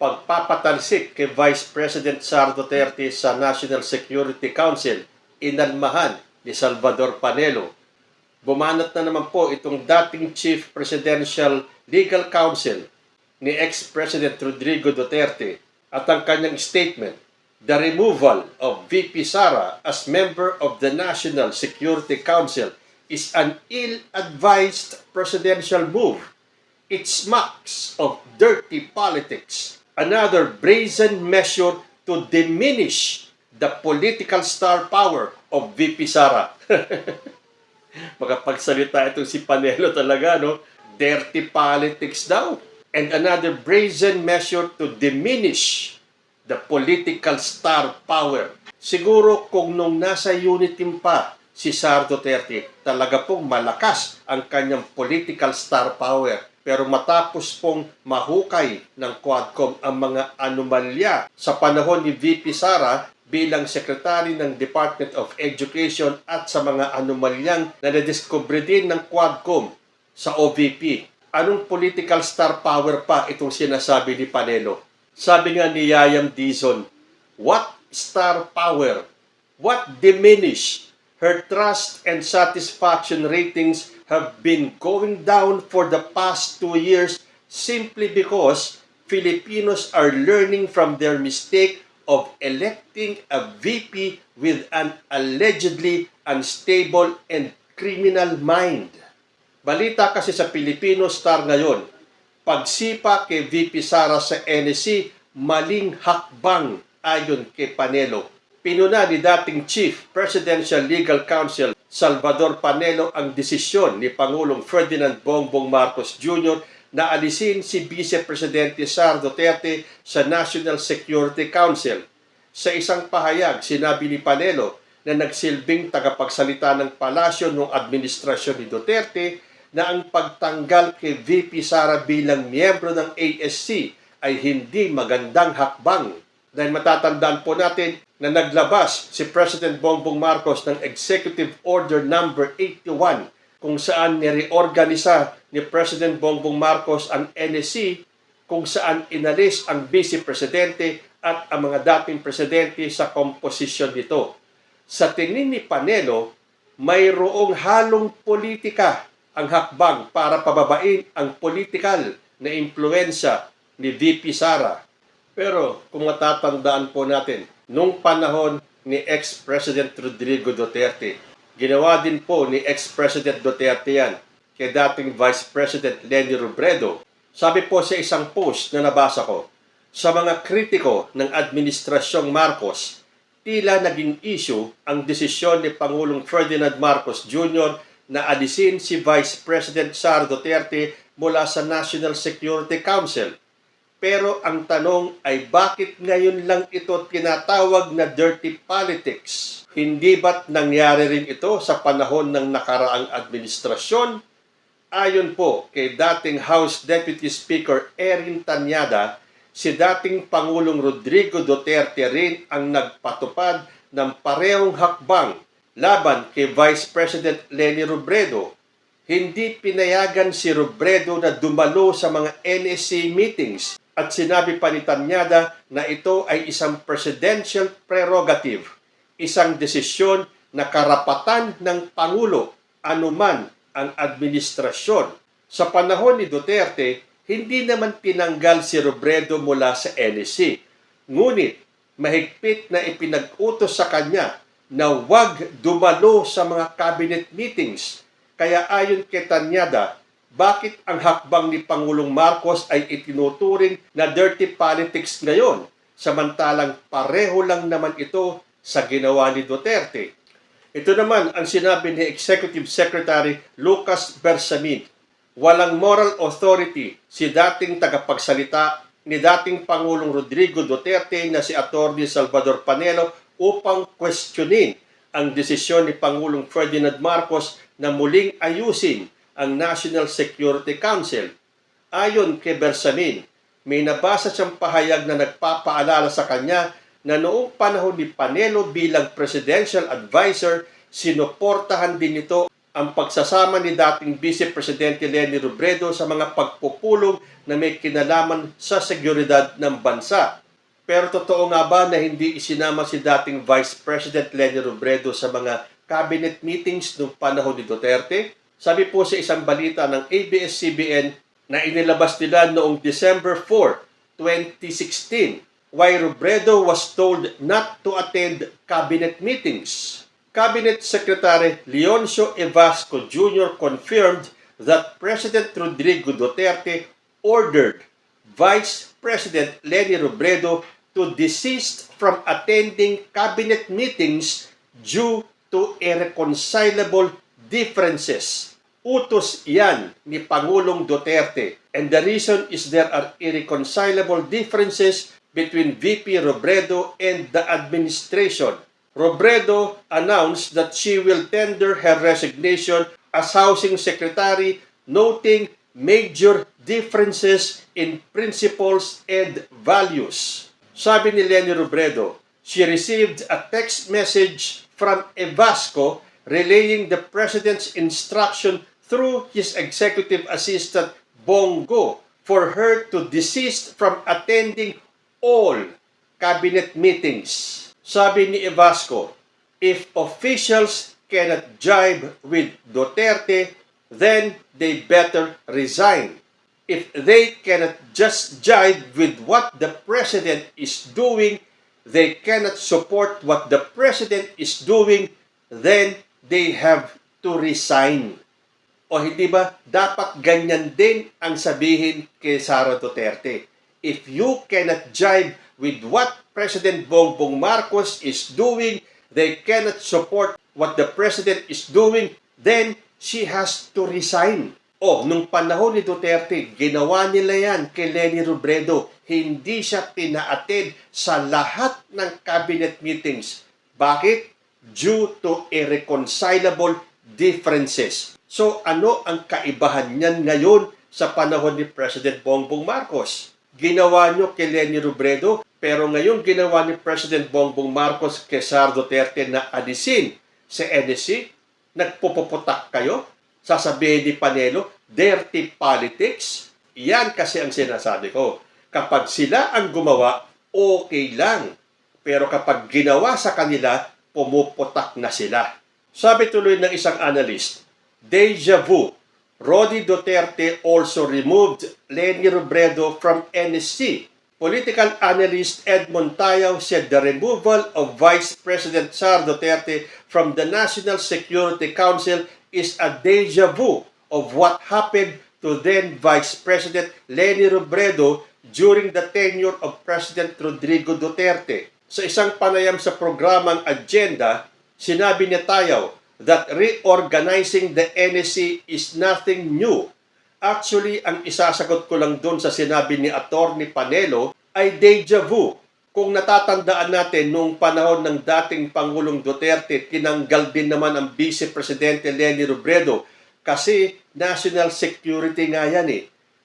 pagpapatalsik kay Vice President Sara Duterte sa National Security Council, inalmahan ni Salvador Panelo. Bumanat na naman po itong dating Chief Presidential Legal Counsel ni ex-President Rodrigo Duterte at ang kanyang statement, the removal of VP Sara as member of the National Security Council is an ill-advised presidential move. It smacks of dirty politics. Another brazen measure to diminish the political star power of VP Sara. Makapagsalita itong si Panelo talaga, no? Dirty politics daw. And another brazen measure to diminish the political star power. Siguro kung nung nasa unit team pa si Sara Duterte, talaga pong malakas ang kanyang political star power. Pero matapos pong mahukay ng Quadcom ang mga anomalya sa panahon ni VP Sara bilang Secretary ng Department of Education at sa mga anomalyang na nadiskubre din ng Quadcom sa OVP. Anong political star power pa itong sinasabi ni Panelo? Sabi nga ni Yayam Dizon, what star power? What diminished? Her trust and satisfaction ratings have been going down for the past 2 years simply because Filipinos are learning from their mistake of electing a VP with an allegedly unstable and criminal mind. Balita kasi sa Filipino Star ngayon, pagsipa kay VP Sara sa NSC, maling hakbang ayon kay Panelo. Pinuna ni dating Chief Presidential Legal Counsel Salvador Panelo ang desisyon ni Pangulong Ferdinand Bongbong Marcos Jr. na alisin si Vice Presidente Sara Duterte sa National Security Council. Sa isang pahayag, sinabi ni Panelo na nagsilbing tagapagsalita ng palasyo ng administrasyon ni Duterte na ang pagtanggal kay VP Sara bilang miyembro ng ASC ay hindi magandang hakbang. Dahil matatandaan po natin na naglabas si President Bongbong Marcos ng Executive Order number 81 kung saan nireorganisa ni President Bongbong Marcos ang NSC, kung saan inalis ang Vice Presidente at ang mga dating presidente sa komposisyon nito. Sa tingin ni Panelo, mayroong halong politika ang hakbang para pababain ang political na impluensya ni VP Sara. Pero kung matatandaan po natin, nung panahon ni ex-President Rodrigo Duterte, ginawa din po ni ex-President Duterte yan kay dating Vice President Leni Robredo. Sabi po sa isang post na nabasa ko, sa mga kritiko ng Administrasyong Marcos, tila naging issue ang desisyon ni Pangulong Ferdinand Marcos Jr. na alisin si Vice President Sara Duterte mula sa National Security Council. Pero ang tanong ay bakit ngayon lang ito tinatawag na dirty politics? Hindi ba't nangyari rin ito sa panahon ng nakaraang administrasyon? Ayon po kay dating House Deputy Speaker Erin Tanyada, si dating Pangulong Rodrigo Duterte rin ang nagpatupad ng parehong hakbang laban kay Vice President Leni Robredo. Hindi pinayagan si Robredo na dumalo sa mga NSC meetings at sinabi pa ni Tanyada na ito ay isang presidential prerogative, isang desisyon na karapatan ng Pangulo anuman ang administrasyon. Sa panahon ni Duterte, hindi naman tinanggal si Robredo mula sa NSC. Ngunit mahigpit na ipinag-utos sa kanya na huwag dumalo sa mga cabinet meetings. Kaya ayon kay Tanyada, bakit ang hakbang ni Pangulong Marcos ay itinuturing na dirty politics ngayon, samantalang pareho lang naman ito sa ginawa ni Duterte? Ito naman ang sinabi ni Executive Secretary Lucas Bersamin. Walang moral authority si dating tagapagsalita ni dating Pangulong Rodrigo Duterte na si Atty. Salvador Panelo upang questionin ang desisyon ni Pangulong Ferdinand Marcos na muling ayusin ang National Security Council. Ayon kay Bersamin, may nabasa siyang pahayag na nagpapaalala sa kanya na noong panahon ni Panelo bilang presidential advisor, sinuportahan din ito ang pagsasama ni dating Vice Presidente Leni Robredo sa mga pagpupulong na may kinalaman sa seguridad ng bansa. Pero totoo nga ba na hindi isinama si dating Vice President Leni Robredo sa mga cabinet meetings noong panahon ni Duterte? Sabi po sa isang balita ng ABS-CBN na inilabas nila noong December 4, 2016, why Robredo was told not to attend cabinet meetings. Cabinet Secretary Leoncio Evasco Jr. confirmed that President Rodrigo Duterte ordered Vice President Leni Robredo to desist from attending cabinet meetings due to irreconcilable differences. Utos yan ni Pangulong Duterte. And the reason is there are irreconcilable differences between VP Robredo and the administration. Robredo announced that she will tender her resignation as Housing Secretary, noting major differences in principles and values. Sabi ni Leni Robredo, she received a text message from Evasco relaying the President's instruction through his executive assistant Bongo for her to desist from attending all cabinet meetings. Sabi ni Evasco, if officials cannot jibe with Duterte, then they better resign. If they cannot just jibe with what the President is doing, they cannot support what the President is doing, then they have to resign. O hindi ba, dapat ganyan din ang sabihin kay Sara Duterte. If you cannot jibe with what President Bongbong Marcos is doing, they cannot support what the President is doing, then she has to resign. O, nung panahon ni Duterte, ginawa nila yan kay Leni Robredo. Hindi siya pina-attend sa lahat ng cabinet meetings. Bakit? Due to irreconcilable differences. So, ano ang kaibahan niyan ngayon sa panahon ni President Bongbong Marcos? Ginawa nyo kay Leni Robredo, pero ngayon ginawa ni President Bongbong Marcos kay Sara Duterte na alisin sa NSC, nagpupuputak kayo, sasabihin ni Panelo, dirty politics. Yan kasi ang sinasabi ko. Kapag sila ang gumawa, okay lang. Pero kapag ginawa sa kanila, pumuputak na sila. Sabi tuloy ng isang analyst, deja vu. Rodi Duterte also removed Leni Robredo from NSC. Political analyst Ed Montayaw said the removal of Vice President Sara Duterte from the National Security Council is a deja vu of what happened to then Vice President Leni Robredo during the tenure of President Rodrigo Duterte. Sa isang panayam sa programang Agenda, sinabi ni Tayaw that reorganizing the NSC is nothing new. Actually, ang isasagot ko lang doon sa sinabi ni Attorney Panelo ay deja vu. Kung natatandaan natin, noong panahon ng dating Pangulong Duterte, tinanggal din naman ang Vice Presidente Leni Robredo kasi national security nga yan eh.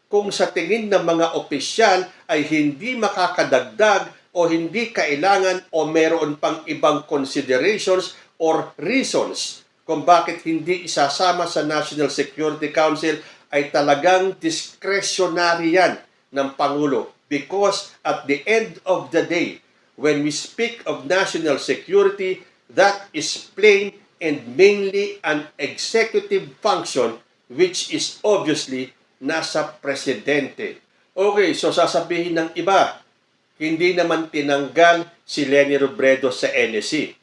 Kung sa tingin ng mga opisyal ay hindi makakadagdag o hindi kailangan o meron pang ibang considerations or reasons kung bakit hindi isasama sa National Security Council ay talagang discretionary yan ng Pangulo. Because at the end of the day, when we speak of national security, that is plain and mainly an executive function which is obviously nasa presidente. Okay, so sasabihin ng iba, hindi naman tinanggal si Leni Robredo sa NSC.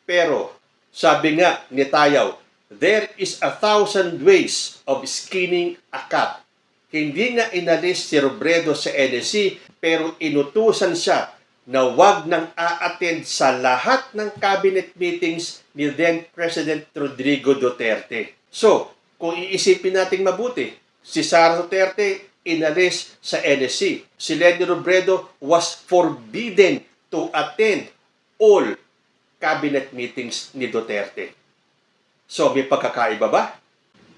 Pero sabi nga ni Tayaw, there is 1,000 ways of skinning a cat. Hindi nga inalis si Robredo sa NSC, pero inutusan siya na wag nang a-attend sa lahat ng cabinet meetings ni then President Rodrigo Duterte. So, kung iisipin natin mabuti, si Sara Duterte inalis sa NSC. Si Leni Robredo was forbidden to attend all cabinet meetings ni Duterte. So, may pagkakaiba ba?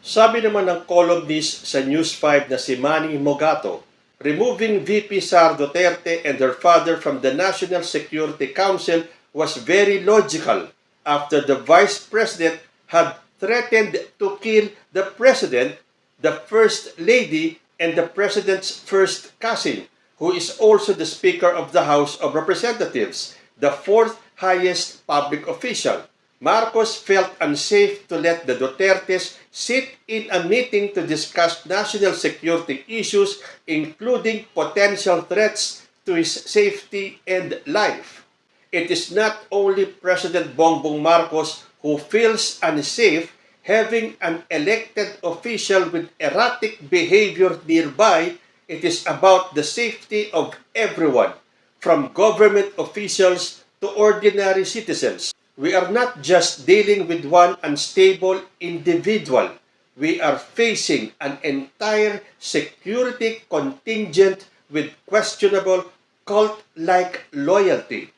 Sabi naman ng columnist sa News 5 na si Manny Mogato, removing VP Sara Duterte and her father from the National Security Council was very logical after the Vice President had threatened to kill the president, the first lady, and the president's first cousin, who is also the Speaker of the House of Representatives, the fourth highest public official. Marcos felt unsafe to let the Dutertes sit in a meeting to discuss national security issues, including potential threats to his safety and life. It is not only President Bongbong Marcos who feels unsafe having an elected official with erratic behavior nearby. It is about the safety of everyone, from government officials to ordinary citizens. We are not just dealing with one unstable individual. We are facing an entire security contingent with questionable cult-like loyalty.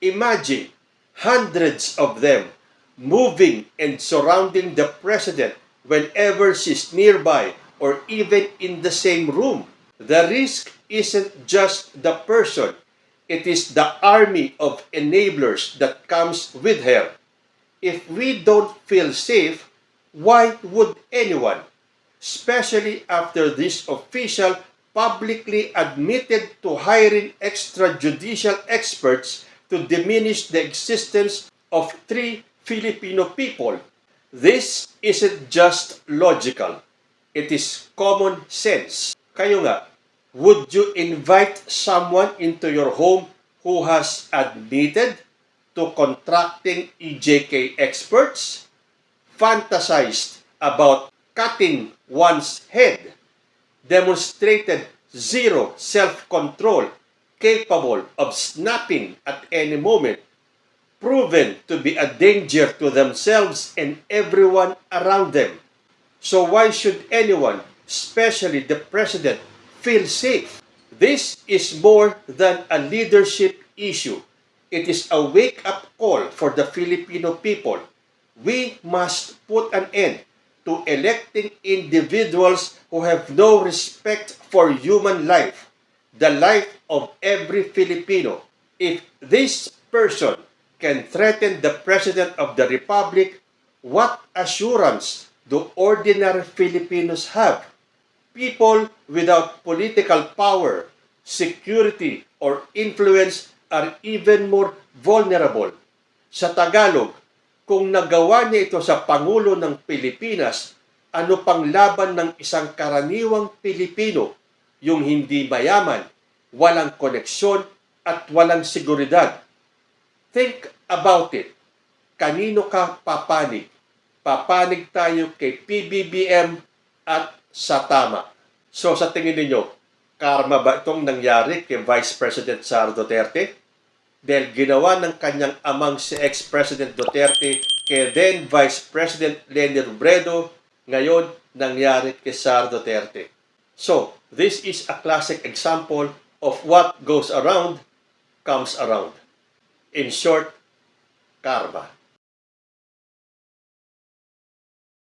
Imagine hundreds of them moving and surrounding the president whenever she's nearby or even in the same room. The risk isn't just the person. It is the army of enablers that comes with her. If we don't feel safe, why would anyone? Especially after this official publicly admitted to hiring extrajudicial experts to diminish the existence of 3 Filipino people. This isn't just logical. It is common sense. Kayo nga, would you invite someone into your home who has admitted to contracting EJK experts, fantasized about cutting one's head, demonstrated zero self-control, capable of snapping at any moment, proven to be a danger to themselves and everyone around them? So why should anyone, especially the president, feel safe? This is more than a leadership issue. It is a wake-up call for the Filipino people. We must put an end to electing individuals who have no respect for human life, the life of every Filipino. If this person can threaten the President of the Republic, what assurance do ordinary Filipinos have? People without political power, security, or influence are even more vulnerable. Sa Tagalog, kung nagawa niya ito sa Pangulo ng Pilipinas, ano pang laban ng isang karaniwang Pilipino, yung hindi mayaman, walang koneksyon, at walang seguridad? Think about it. Kanino ka papanig? Papanig tayo kay PBBM at sa tama. So sa tingin niyo, karma ba itong nangyari kay Vice President Sara Duterte? Dahil ginawa ng kanyang amang si ex-President Duterte kay then Vice President Leni Robredo, ngayon nangyari kay Sara Duterte. So, this is a classic example of what goes around, comes around. In short, karma.